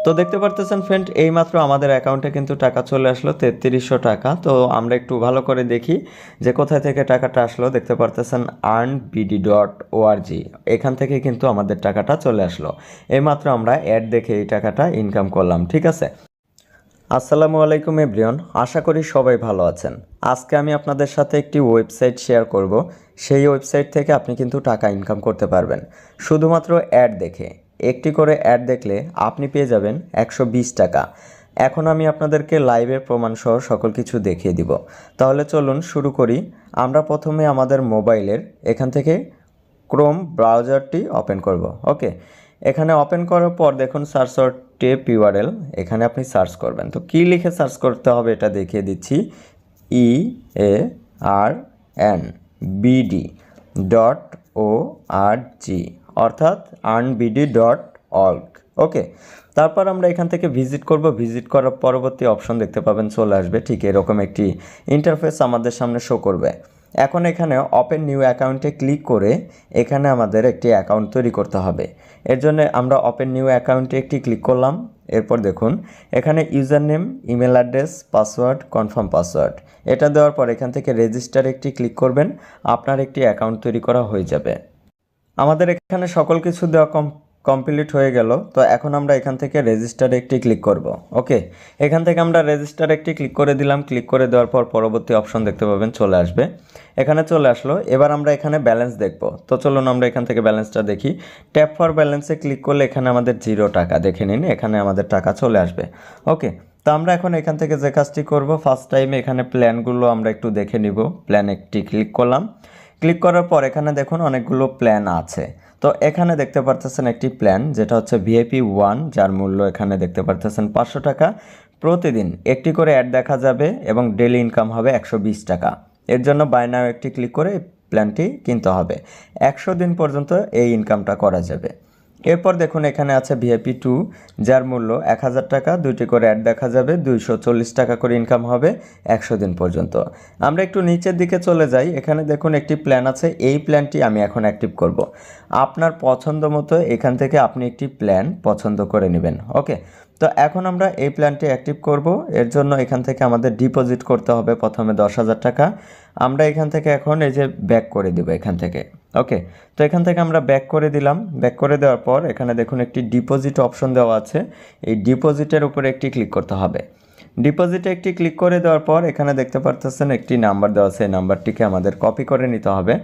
তো দেখতে পারতেছেন ফ্রেন্ড, এইমাত্র আমাদের অ্যাকাউন্টে কিন্তু টাকা চলে আসলো 3300 টাকা। তো আমরা একটু ভালো করে দেখি যে কোথায় থেকে টাকাটা আসলো। দেখতে পারতেছেন earnbd.org, এখান থেকে কিন্তু আমাদের টাকাটা চলে আসলো। এইমাত্র আমরা অ্যাড দেখে এই টাকাটা ইনকাম করলাম। ঠিক আছে, আসসালামু আলাইকুম এভরিওয়ান, আশা করি সবাই ভালো আছেন। আজকে আমি আপনাদের সাথে একটি ওয়েবসাইট শেয়ার করব। সেই ওয়েবসাইট থেকে আপনি কিন্তু টাকা ইনকাম করতে পারবেন শুধুমাত্র অ্যাড দেখে। একটি করে অ্যাড দেখলে আপনি পেয়ে যাবেন 120 টাকা। এখন আমি আপনাদেরকে লাইভের প্রমাণ সহ সকল কিছু দেখিয়ে দিব। তাহলে চলুন শুরু করি। আমরা প্রথমে আমাদের মোবাইলের এখান থেকে ক্রোম ব্রাউজারটি ওপেন করব। ওকে, এখানে ওপেন করার পর দেখুন সার্চ টেপ ইউআরএল, এখানে আপনি সার্চ করবেন। তো কী লিখে সার্চ করতে হবে এটা দেখিয়ে দিচ্ছি। earnbd.org, অর্থাৎ earnbd.org। ওকে, তারপর আমরা এখান থেকে ভিজিট করব। ভিজিট করার পরবর্তী অপশন দেখতে পাবেন চলে আসবে। ঠিক এরকম একটি ইন্টারফেস আমাদের সামনে শো করবে। এখন এখানে ওপেন নিউ অ্যাকাউন্টে ক্লিক করে এখানে আমাদের একটি অ্যাকাউন্ট তৈরি করতে হবে। এর জন্য আমরা ওপেন নিউ অ্যাকাউন্টে একটি ক্লিক করলাম। এরপর দেখুন এখানে user name, email address, password, confirm password, এটা দেওয়ার পর এখান থেকে রেজিস্টার একটি ক্লিক করবেন। আপনার একটি অ্যাকাউন্ট তৈরি করা হয়ে যাবে। আমাদের এখানে সকল কিছু দেওয়া কমপ্লিট হয়ে গেল। তো এখন আমরা এখান থেকে রেজিস্টারে একটি ক্লিক করব। ওকে, এখান থেকে আমরা রেজিস্টারে একটি ক্লিক করে দিলাম। ক্লিক করে দেওয়ার পর পরবর্তী অপশন দেখতে পাবেন চলে আসবে। এখানে চলে আসলো। এবার আমরা এখানে ব্যালেন্স দেখব। তো চলুন আমরা এখান থেকে ব্যালেন্সটা দেখি। ট্যাপ ফর ব্যালেন্সে ক্লিক করলে এখানে আমাদের 0 টাকা, দেখে নিন এখানে আমাদের টাকা চলে আসবে। ওকে, তো আমরা এখন এখান থেকে যে কাজটি করব, ফার্স্ট টাইমে এখানে প্ল্যানগুলো আমরা একটু দেখে নিব। প্ল্যান একটি ক্লিক করলাম। ক্লিক করার পর এখানে দেখুন অনেকগুলো প্ল্যান আছে। তো এখানে দেখতে পারতেছেন একটি প্ল্যান যেটা হচ্ছে ভিআইপি 1, যার মূল্য এখানে দেখতে পারতেছেন 500 টাকা। প্রতিদিন একটি করে অ্যাড দেখা যাবে এবং ডেলি ইনকাম হবে 120 টাকা। এর জন্য বাই নাও একটি ক্লিক করে প্ল্যানটি কিনতে হবে। 100 দিন পর্যন্ত এই ইনকামটা করা যাবে। এরপর দেখুন এখানে আছে ভিআইপি 2, যার মূল্য 1000 টাকা। দুইটি করে অ্যাড দেখা যাবে, 240 টাকা করে ইনকাম হবে 100 দিন পর্যন্ত। আমরা একটু নিচের দিকে চলে যাই। এখানে দেখুন একটি প্ল্যান আছে, এই প্ল্যানটি আমি এখন অ্যাক্টিভ করব। আপনার পছন্দ মতো এখান থেকে আপনি একটি প্ল্যান পছন্দ করে নেবেন। ওকে, তো এখন আমরা এই প্ল্যানটি অ্যাক্টিভ করব। এর জন্য এখান থেকে আমাদের ডিপোজিট করতে হবে প্রথমে 10,000 টাকা। আমরা এখান থেকে এখন এই যে ব্যাক করে দেব এখান থেকে। ওকে, তো এখান থেকে আমরা ব্যাক করে দিলাম। ব্যাক করে দেওয়ার পর এখানে দেখুন একটি ডিপোজিট অপশন দেওয়া আছে। এই ডিপোজিটের উপরে একটি ক্লিক করতে হবে। ডিপোজিটে একটি ক্লিক করে দেওয়ার পর এখানে দেখতে পারতেছেন একটি নাম্বার দেওয়া আছে। এই নাম্বারটিকে আমাদের কপি করে নিতে হবে।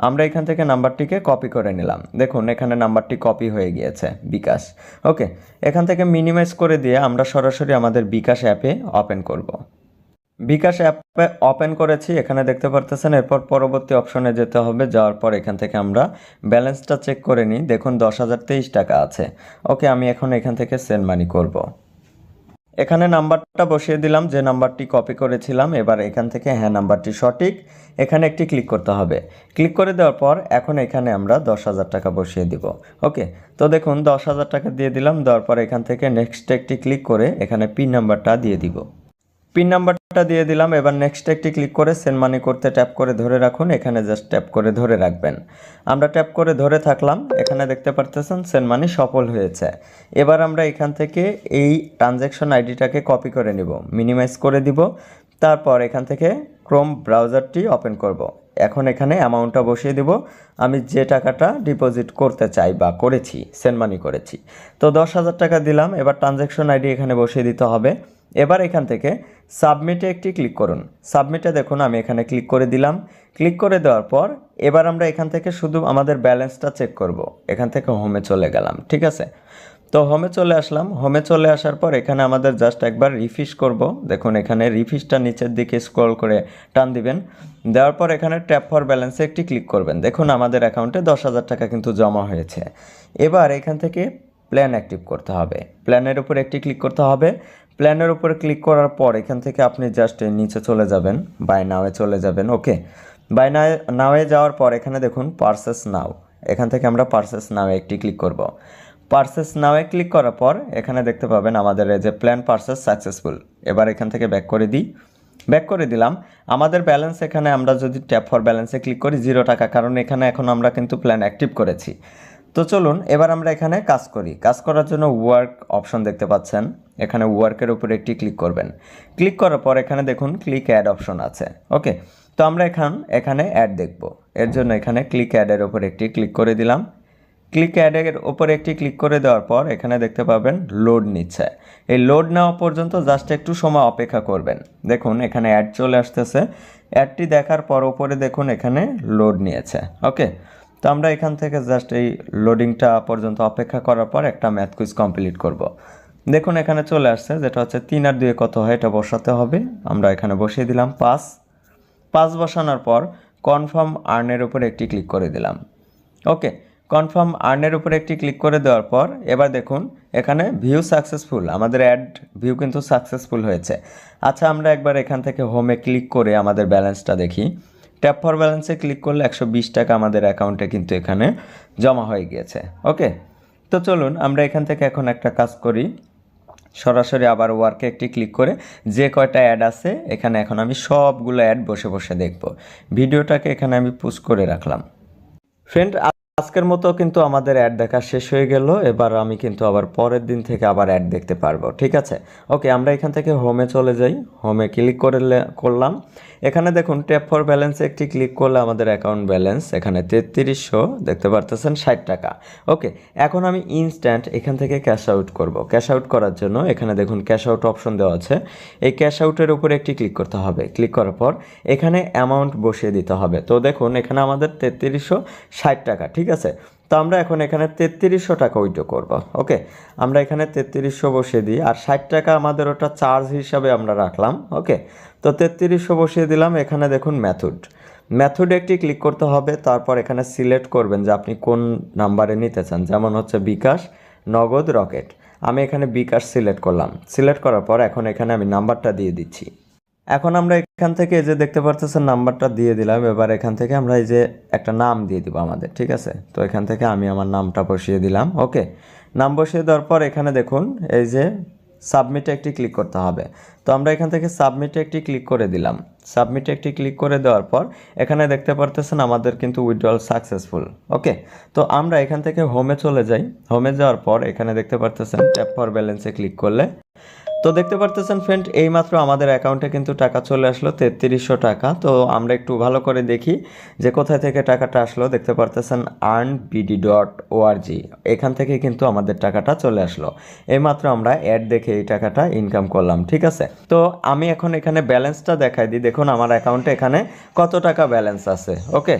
আমরা এখান থেকে নাম্বারটিকে কপি করে নিলাম। দেখুন এখানে নাম্বারটি কপি হয়ে গিয়েছে, বিকাশ। ওকে, এখান থেকে মিনিমাইজ করে দিয়ে আমরা সরাসরি আমাদের বিকাশ অ্যাপে ওপেন করব। বিকাশ অ্যাপে ওপেন করেছি, এখানে দেখতে পারতেছেন। এরপর পরবর্তী অপশনে যেতে হবে। যাওয়ার পর এখান থেকে আমরা ব্যালেন্সটা চেক করে নিই। দেখুন 10,023 টাকা আছে। ওকে, আমি এখন এখান থেকে সেন্ড মানি করব। এখানে নাম্বারটা বসিয়ে দিলাম, যে নাম্বারটি কপি করেছিলাম। এবার এখান থেকে হ্যাঁ নাম্বারটি সঠিক, এখানে একটি ক্লিক করতে হবে। ক্লিক করে দেওয়ার পর এখন এখানে আমরা 10,000 টাকা বসিয়ে দিব। ওকে, তো দেখুন 10,000 টাকা দিয়ে দিলাম। দেওয়ার পর এখান থেকে নেক্সট একটি ক্লিক করে এখানে পিন নাম্বারটা দিয়ে দিব। পিন নাম্বারটা দিয়ে দিলাম। এবার নেক্সট একটি ক্লিক করে সেন্ড মানি করতে ট্যাপ করে ধরে রাখুন। এখানে জাস্ট ট্যাপ করে ধরে রাখবেন। আমরা ট্যাপ করে ধরে থাকলাম। এখানে দেখতে পারতেছেন সেন্ড মানি সফল হয়েছে। এবার আমরা এখান থেকে এই ট্রানজ্যাকশন আইডিটাকে কপি করে নিব, মিনিমাইজ করে দিব। তারপর এখান থেকে ক্রোম ব্রাউজারটি ওপেন করব। এখন এখানে অ্যামাউন্টটা বসিয়ে দিব। আমি যে টাকাটা ডিপোজিট করতে চাই বা করেছি, সেন্ড মানি করেছি, তো 10,000 টাকা দিলাম। এবার ট্রানজ্যাকশন আইডি এখানে বসিয়ে দিতে হবে। এবার এখান থেকে সাবমিটে একটি ক্লিক করুন। সাবমিটে দেখুন আমি এখানে ক্লিক করে দিলাম। ক্লিক করে দেওয়ার পর এবার আমরা এখান থেকে শুধু আমাদের ব্যালেন্সটা চেক করব। এখান থেকে হোমে চলে গেলাম। ঠিক আছে, তো হোমে চলে আসলাম। হোমে চলে আসার পর এখানে আমাদের জাস্ট একবার রিফ্রেশ করব। দেখুন এখানে রিফ্রেশটা নিচের দিকে স্ক্রল করে টান দিবেন। দেওয়ার পর এখানে ট্যাপ ফর ব্যালেন্সে একটি ক্লিক করবেন। দেখুন আমাদের অ্যাকাউন্টে 10,000 টাকা কিন্তু জমা হয়েছে। এবার এখান থেকে প্ল্যান অ্যাক্টিভ করতে হবে। প্ল্যানের উপর একটি ক্লিক করতে হবে। প্ল্যানের উপরে ক্লিক করার পর এখান থেকে আপনি জাস্ট নিচে চলে যাবেন, বাই নাওয়ে চলে যাবেন। ওকে, বাই নাওয়ে যাওয়ার পর এখানে দেখুন পারচেস নাও, এখান থেকে আমরা পারচেস নাওয়ে একটি ক্লিক করব। পারচেস নাওয়ে ক্লিক করার পর এখানে দেখতে পাবেন আমাদের এই যে প্ল্যান পারচেস সাকসেসফুল। এবার এখান থেকে ব্যাক করে দিই। ব্যাক করে দিলাম। আমাদের ব্যালেন্স এখানে আমরা যদি ট্যাপ ফর ব্যালেন্সে ক্লিক করি 0 টাকা, কারণ এখানে এখন আমরা কিন্তু প্ল্যান অ্যাক্টিভ করেছি। তো চলুন এবার আমরা এখানে কাজ করি। কাজ করার জন্য ওয়ার্ক অপশন দেখতে পাচ্ছেন, এখানে ওয়ার্কের উপর একটি ক্লিক করবেন। ক্লিক করার পর এখানে দেখুন ক্লিক অ্যাড অপশন আছে। ওকে, তো আমরা এখানে অ্যাড দেখব। এর জন্য এখানে ক্লিক অ্যাডের উপর একটি ক্লিক করে দিলাম। ক্লিক অ্যাডের উপর একটি ক্লিক করে দেওয়ার পর এখানে দেখতে পাবেন লোড নিচ্ছে। এই লোড নেওয়া পর্যন্ত জাস্ট একটু সময় অপেক্ষা করবেন। দেখুন এখানে অ্যাড চলে আসতেছে। অ্যাডটি দেখার পর উপরে দেখুন এখানে লোড নিয়েছে। ওকে, তো আমরা এখান থেকে জাস্ট এই লোডিংটা পর্যন্ত অপেক্ষা করার পর একটা ম্যাথ কুইজ কমপ্লিট করব। দেখুন এখানে চলে আসছে, যেটা হচ্ছে 3 আর 2 কত হয় এটা বসাতে হবে। আমরা এখানে বসিয়ে দিলাম 5 বসানোর পর কনফার্ম আর্নের উপর একটি ক্লিক করে দিলাম। ওকে, কনফার্ম আর্নের উপর একটি ক্লিক করে দেওয়ার পর এবার দেখুন এখানে ভিউ সাকসেসফুল, আমাদের অ্যাড ভিউ কিন্তু সাকসেসফুল হয়েছে। আচ্ছা, আমরা একবার এখান থেকে হোমে ক্লিক করে আমাদের ব্যালেন্সটা দেখি। ট্যাপ ফর ব্যালেন্সে ক্লিক করলে 120 টাকা আমাদের অ্যাকাউন্টে কিন্তু এখানে জমা হয়ে গিয়েছে। ওকে, তো চলুন আমরা এখান থেকে এখন একটা কাজ করি। সরাসরি আবার ওয়ার্কে একটি ক্লিক করে যে কয়টা অ্যাড আছে এখানে এখন আমি সবগুলো অ্যাড বসে বসে দেখব। ভিডিওটাকে এখানে আমি পুশ করে রাখলাম। ফ্রেন্ড, আজকের মতো কিন্তু আমাদের অ্যাড দেখা শেষ হয়ে গেল। এবার আমি কিন্তু আবার পরের দিন থেকে আবার অ্যাড দেখতে পারবো, ঠিক আছে? ওকে, আমরা এখান থেকে হোমে চলে যাই। হোমে ক্লিক করলাম। এখানে দেখুন ট্যাপ ফর ব্যালেন্সে একটি ক্লিক করলে আমাদের অ্যাকাউন্ট ব্যালেন্স এখানে 3300 দেখতে পারতেছেন 60 টাকা। ওকে, এখন আমি ইনস্ট্যান্ট এখান থেকে ক্যাশ আউট করব। ক্যাশ আউট করার জন্য এখানে দেখুন ক্যাশ আউট অপশন দেওয়া আছে। এই ক্যাশ আউটের উপরে একটি ক্লিক করতে হবে। ক্লিক করার পর এখানে অ্যামাউন্ট বসিয়ে দিতে হবে। তো দেখুন এখানে আমাদের 3360 টাকা, ঠিক আছে? তো আমরা এখন এখানে 3300 টাকা উইথড্র করব। ওকে, আমরা এখানে 3300 বসিয়ে দিই, আর 60 টাকা আমাদের ওটা চার্জ হিসাবে আমরা রাখলাম। ওকে, তো 3300 বসিয়ে দিলাম। এখানে দেখুন মেথডে একটি ক্লিক করতে হবে। তারপর এখানে সিলেক্ট করবেন যে আপনি কোন নাম্বারে নিতে চান, যেমন হচ্ছে বিকাশ, নগদ, রকেট। আমি এখানে বিকাশ সিলেক্ট করলাম। সিলেক্ট করার পর এখন এখানে আমি নাম্বারটা দিয়ে দিচ্ছি। এখন আমরা এখান থেকে যে দেখতে পারতেছেন নাম্বারটা দিয়ে দিলাম। এবার এখান থেকে আমরা এই যে একটা নাম দিয়ে দিব আমাদের, ঠিক আছে? তো এখান থেকে আমি আমার নামটা বসিয়ে দিলাম। ওকে, নাম বসিয়ে দেওয়ার পর এখানে দেখুন এই যে সাবমিটে একটি ক্লিক করতে হবে। তো আমরা এখান থেকে সাবমিটে একটি ক্লিক করে দিলাম। সাবমিটে একটি ক্লিক করে দেওয়ার পর এখানে দেখতে পারতেছেন আমাদের কিন্তু উইথড্রল সাকসেসফুল। ওকে, তো আমরা এখান থেকে হোমে চলে যাই। হোমে যাওয়ার পর এখানে দেখতে পারতেছেন ট্যাপ ফর ব্যালেন্সে ক্লিক করলে তো দেখতে পারতেছেন ফ্রেন্ড, এইমাত্র আমাদের অ্যাকাউন্টে কিন্তু টাকা চলে আসলো 3300 টাকা। তো আমরা একটু ভালো করে দেখি যে কোথায় থেকে টাকাটা আসলো। দেখতে পারতেছেন earnbd.org, এখান থেকে কিন্তু আমাদের টাকাটা চলে আসলো। এইমাত্র আমরা অ্যাড দেখে এই টাকাটা ইনকাম করলাম, ঠিক আছে? তো আমি এখন এখানে ব্যালেন্সটা দেখাই দিই। দেখুন আমার অ্যাকাউন্টে এখানে কত টাকা ব্যালেন্স আছে। ওকে,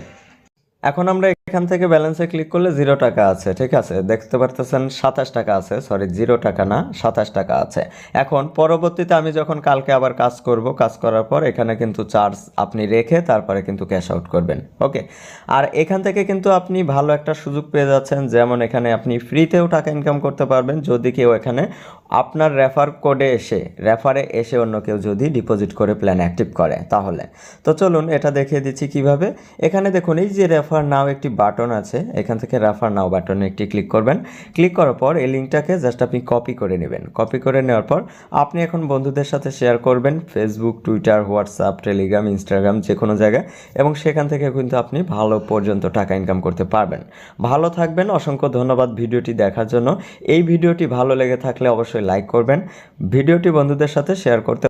এখন আমরা এখান থেকে ব্যালেন্সে ক্লিক করলে 0 টাকা আছে, ঠিক আছে? দেখতে পারতেছেন 27 টাকা আছে, সরি 0 টাকা না 27 টাকা আছে। এখন পরবর্তীতে আমি যখন কালকে আবার কাজ করব, কাজ করার পর এখানে কিন্তু চার্জ আপনি রেখে তারপরে কিন্তু ক্যাশ আউট করবেন। ওকে, আর এখান থেকে কিন্তু আপনি ভালো একটা সুযোগ পেয়ে যাচ্ছেন, যেমন এখানে আপনি ফ্রিতেও টাকা ইনকাম করতে পারবেন যদি কেউ এখানে আপনার রেফারে এসে অন্য কেউ যদি ডিপোজিট করে প্ল্যান অ্যাক্টিভ করে তাহলে। তো চলুন এটা দেখিয়ে দিচ্ছি কিভাবে। এখানে দেখুন এই যে রেফার নাও একটি বাটন আছে, এখান থেকে রেফার নাও বাটনে একটি ক্লিক করবেন। ক্লিক করার পর এই লিঙ্কটাকে জাস্ট আপনি কপি করে নেবেন। কপি করে নেওয়ার পর আপনি এখন বন্ধুদের সাথে শেয়ার করবেন, Facebook, Twitter, WhatsApp, Telegram, Instagram, যে কোনো জায়গায়, এবং সেখান থেকে কিন্তু আপনি ভালো পর্যন্ত টাকা ইনকাম করতে পারবেন। ভালো থাকবেন, অসংখ্য ধন্যবাদ ভিডিওটি দেখার জন্য। এই ভিডিওটি ভালো লেগে থাকলে অবশ্যই লাইক করবেন, ভিডিওটি বন্ধুদের সাথে শেয়ার করতে